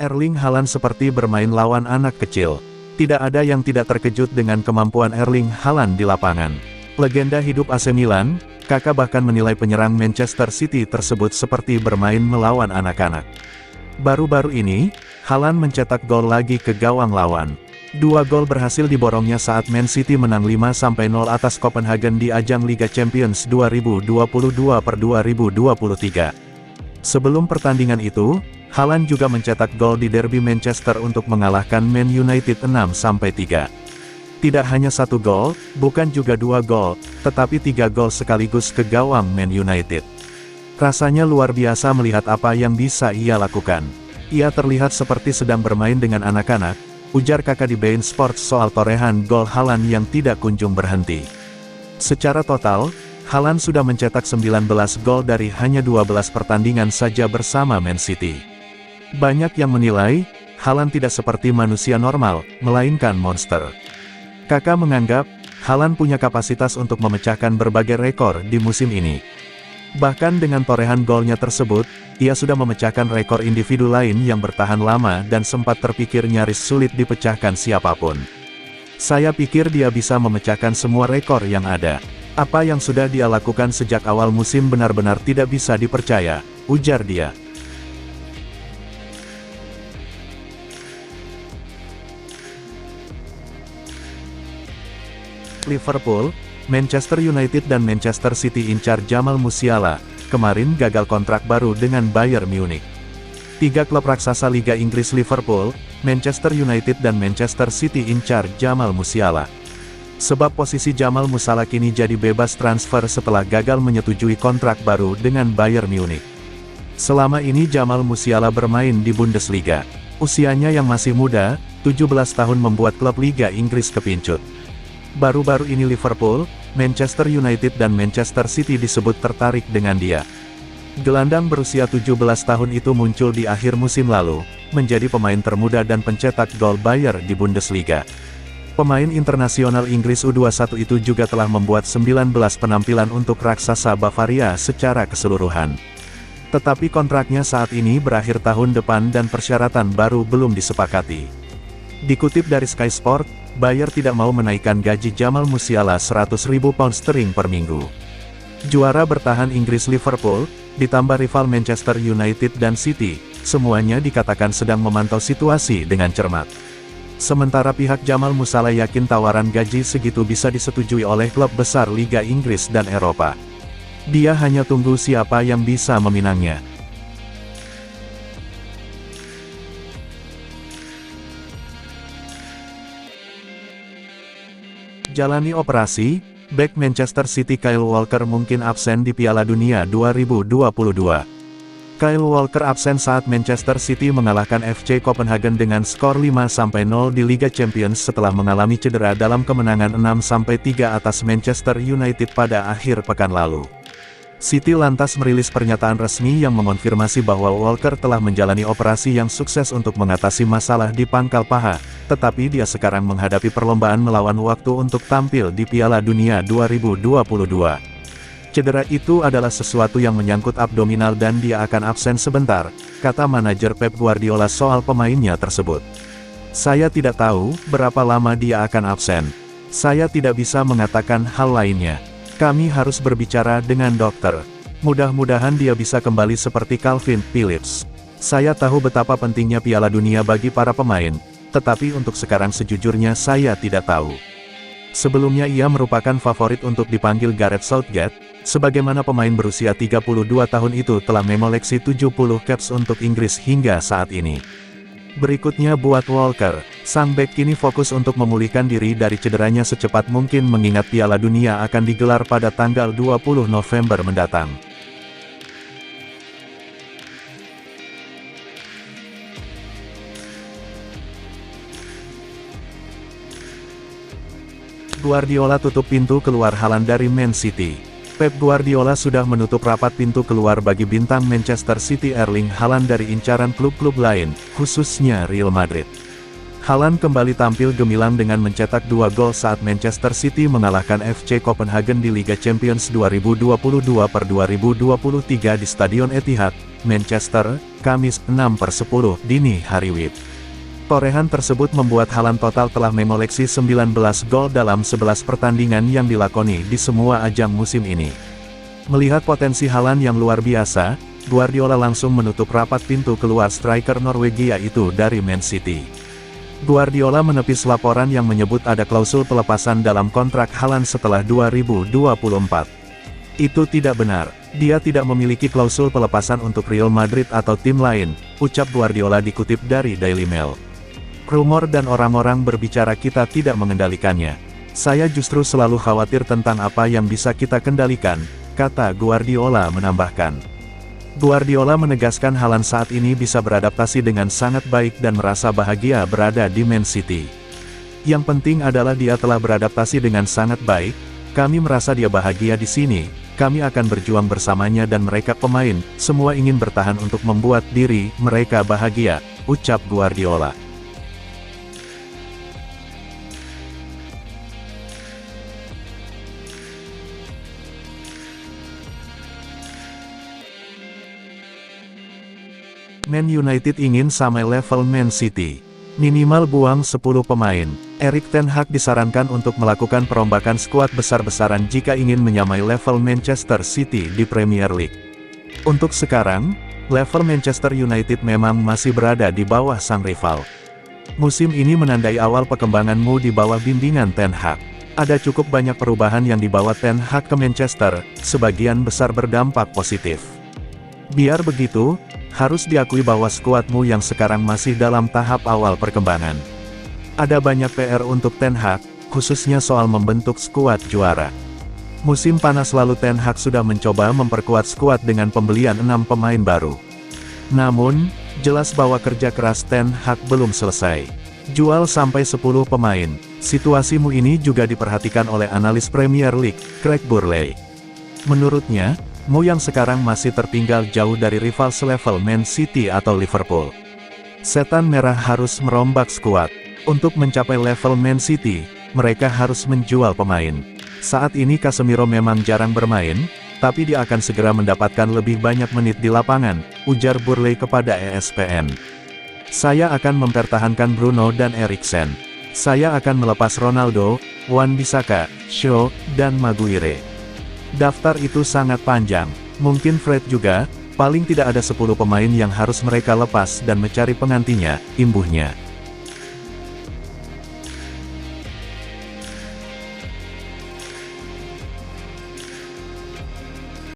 Erling Haaland seperti bermain lawan anak kecil. Tidak ada yang tidak terkejut dengan kemampuan Erling Haaland di lapangan. Legenda hidup AC Milan, Kakak bahkan menilai penyerang Manchester City tersebut seperti bermain melawan anak-anak. Baru-baru ini, Haaland mencetak gol lagi ke gawang lawan. 2 gol berhasil diborongnya saat Man City menang 5-0 atas Copenhagen di ajang Liga Champions 2022/2023. Sebelum pertandingan itu, Haaland juga mencetak gol di derby Manchester untuk mengalahkan Man United 6-3. Tidak hanya 1 gol, bukan juga 2 gol, tetapi 3 gol sekaligus ke gawang Man United. Rasanya luar biasa melihat apa yang bisa ia lakukan. Ia terlihat seperti sedang bermain dengan anak-anak, ujar kakak di beIN Sports soal torehan gol Haaland yang tidak kunjung berhenti. Secara total, Haaland sudah mencetak 19 gol dari hanya 12 pertandingan saja bersama Man City. Banyak yang menilai, Haaland tidak seperti manusia normal, melainkan monster. Kakak menganggap, Haaland punya kapasitas untuk memecahkan berbagai rekor di musim ini. Bahkan dengan torehan golnya tersebut, ia sudah memecahkan rekor individu lain yang bertahan lama dan sempat terpikir nyaris sulit dipecahkan siapapun. Saya pikir dia bisa memecahkan semua rekor yang ada. Apa yang sudah dia lakukan sejak awal musim benar-benar tidak bisa dipercaya, ujar dia. Liverpool, Manchester United dan Manchester City incar Jamal Musiala, kemarin gagal kontrak baru dengan Bayern Munich. 3 klub raksasa Liga Inggris Liverpool, Manchester United dan Manchester City incar Jamal Musiala. Sebab posisi Jamal Musiala kini jadi bebas transfer setelah gagal menyetujui kontrak baru dengan Bayern Munich. Selama ini Jamal Musiala bermain di Bundesliga. Usianya yang masih muda, 17 tahun membuat klub Liga Inggris kepincut. Baru-baru ini Liverpool, Manchester United dan Manchester City disebut tertarik dengan dia. Gelandang berusia 17 tahun itu muncul di akhir musim lalu, menjadi pemain termuda dan pencetak gol Bayern di Bundesliga. Pemain internasional Inggris U21 itu juga telah membuat 19 penampilan untuk raksasa Bavaria secara keseluruhan. Tetapi kontraknya saat ini berakhir tahun depan dan persyaratan baru belum disepakati. Dikutip dari Sky Sport, Bayern tidak mau menaikkan gaji Jamal Musiala 100.000 pound sterling per minggu. Juara bertahan Inggris Liverpool, ditambah rival Manchester United dan City, semuanya dikatakan sedang memantau situasi dengan cermat. Sementara pihak Jamal Musiala yakin tawaran gaji segitu bisa disetujui oleh klub besar Liga Inggris dan Eropa. Dia hanya tunggu siapa yang bisa meminangnya. Jalani operasi, bek Manchester City Kyle Walker mungkin absen di Piala Dunia 2022. Kyle Walker absen saat Manchester City mengalahkan FC Copenhagen dengan skor 5-0 di Liga Champions setelah mengalami cedera dalam kemenangan 6-3 atas Manchester United pada akhir pekan lalu. City lantas merilis pernyataan resmi yang mengonfirmasi bahwa Walker telah menjalani operasi yang sukses untuk mengatasi masalah di pangkal paha, tetapi dia sekarang menghadapi perlombaan melawan waktu untuk tampil di Piala Dunia 2022. Cedera itu adalah sesuatu yang menyangkut abdominal dan dia akan absen sebentar, kata manajer Pep Guardiola soal pemainnya tersebut. Saya tidak tahu berapa lama dia akan absen. Saya tidak bisa mengatakan hal lainnya. Kami harus berbicara dengan dokter. Mudah-mudahan dia bisa kembali seperti Calvin Phillips. Saya tahu betapa pentingnya Piala Dunia bagi para pemain, tetapi untuk sekarang sejujurnya saya tidak tahu. Sebelumnya ia merupakan favorit untuk dipanggil Gareth Southgate, sebagaimana pemain berusia 32 tahun itu telah mengoleksi 70 caps untuk Inggris hingga saat ini. Berikutnya buat Walker, sang bek kini fokus untuk memulihkan diri dari cederanya secepat mungkin mengingat Piala Dunia akan digelar pada tanggal 20 November mendatang. Guardiola tutup pintu keluar Haaland dari Man City. Pep Guardiola sudah menutup rapat pintu keluar bagi bintang Manchester City Erling Haaland dari incaran klub-klub lain, khususnya Real Madrid. Haaland kembali tampil gemilang dengan mencetak 2 gol saat Manchester City mengalahkan FC Copenhagen di Liga Champions 2022/2023 di Stadion Etihad, Manchester, Kamis 6/10 dini hari WIB. Torehan tersebut membuat Haaland total telah mengoleksi 19 gol dalam 11 pertandingan yang dilakoni di semua ajang musim ini. Melihat potensi Haaland yang luar biasa, Guardiola langsung menutup rapat pintu keluar striker Norwegia itu dari Man City. Guardiola menepis laporan yang menyebut ada klausul pelepasan dalam kontrak Haaland setelah 2024. Itu tidak benar. Dia tidak memiliki klausul pelepasan untuk Real Madrid atau tim lain, ucap Guardiola dikutip dari Daily Mail. Rumor dan orang-orang berbicara kita tidak mengendalikannya. Saya justru selalu khawatir tentang apa yang bisa kita kendalikan, kata Guardiola menambahkan. Guardiola menegaskan Haaland saat ini bisa beradaptasi dengan sangat baik dan merasa bahagia berada di Man City. Yang penting adalah dia telah beradaptasi dengan sangat baik, kami merasa dia bahagia di sini, kami akan berjuang bersamanya dan mereka pemain, semua ingin bertahan untuk membuat diri mereka bahagia, ucap Guardiola. Man United ingin samai level Man City. Minimal buang 10 pemain. Erik ten Hag disarankan untuk melakukan perombakan skuad besar-besaran jika ingin menyamai level Manchester City di Premier League. Untuk sekarang, level Manchester United memang masih berada di bawah sang rival. Musim ini menandai awal perkembanganmu di bawah bimbingan ten Hag. Ada cukup banyak perubahan yang dibawa ten Hag ke Manchester, sebagian besar berdampak positif. Biar begitu, harus diakui bahwa skuadmu yang sekarang masih dalam tahap awal perkembangan. Ada banyak PR untuk ten Hag, khususnya soal membentuk skuad juara. Musim panas lalu ten Hag sudah mencoba memperkuat skuad dengan pembelian 6 pemain baru. Namun, jelas bahwa kerja keras ten Hag belum selesai. Jual sampai 10 pemain. Situasimu ini juga diperhatikan oleh analis Premier League, Craig Burley. Menurutnya, mu yang sekarang masih tertinggal jauh dari rival selevel Man City atau Liverpool. Setan Merah harus merombak skuad. Untuk mencapai level Man City, mereka harus menjual pemain. Saat ini Casemiro memang jarang bermain, tapi dia akan segera mendapatkan lebih banyak menit di lapangan, ujar Burley kepada ESPN. Saya akan mempertahankan Bruno dan Eriksen. Saya akan melepas Ronaldo, Wan-Bissaka, Shaw, dan Maguire. Daftar itu sangat panjang. Mungkin Fred juga, paling tidak ada 10 pemain yang harus mereka lepas dan mencari penggantinya, imbuhnya.